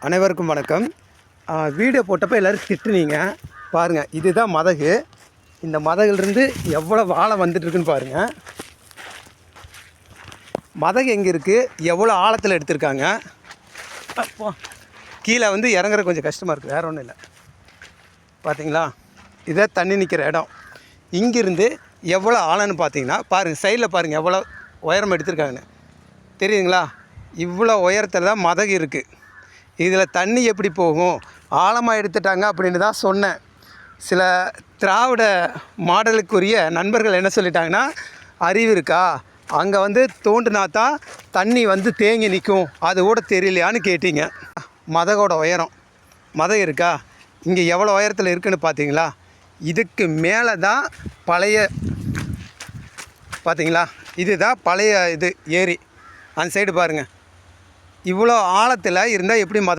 அனைவருக்கும் வணக்கம். வீடியோ போட்டப்போ எல்லோரும் திட்டுனீங்க பாருங்கள். இதுதான் மதகு. இந்த மதகுலேருந்து எவ்வளோ வாழை வந்துட்டுருக்குன்னு பாருங்கள். மதகு எங்கே இருக்குது, எவ்வளோ ஆழத்தில் எடுத்திருக்காங்க. அப்போ கீழே இறங்குற கொஞ்சம் கஷ்டமாக இருக்குது, வேறு ஒன்றும் இல்லை. பார்த்தீங்களா, இதை தண்ணி நிற்கிற இடம். இங்கிருந்து எவ்வளோ ஆழம்னு பார்த்தீங்கன்னா பாருங்கள், சைடில் பாருங்கள் எவ்வளோ உயரம் எடுத்திருக்காங்கன்னு தெரியுதுங்களா. இவ்வளோ உயரத்தில் தான் மதகு இருக்குது. இதில் தண்ணி எப்படி போகும், ஆழமாக எடுத்துட்டாங்க அப்படின்னு தான் சொன்னேன். சில திராவிட மாடலுக்குரிய நண்பர்கள் என்ன சொல்லிட்டாங்கன்னா, அறிவு இருக்கா, அங்கே தோண்டினா தான் தண்ணி தேங்கி நிற்கும், அது கூட தெரியலையான்னு கேட்டீங்க. மதகோட உயரம், மதகு இருக்கா, இங்கே எவ்வளோ உயரத்தில் இருக்குதுன்னு பார்த்தீங்களா. இதுக்கு மேலே தான் பழைய, பார்த்தீங்களா, இதுதான் பழைய ஏரி. அந்த சைடு பாருங்கள். இவ்வளோ ஆழத்தில் இருந்தால் எப்படி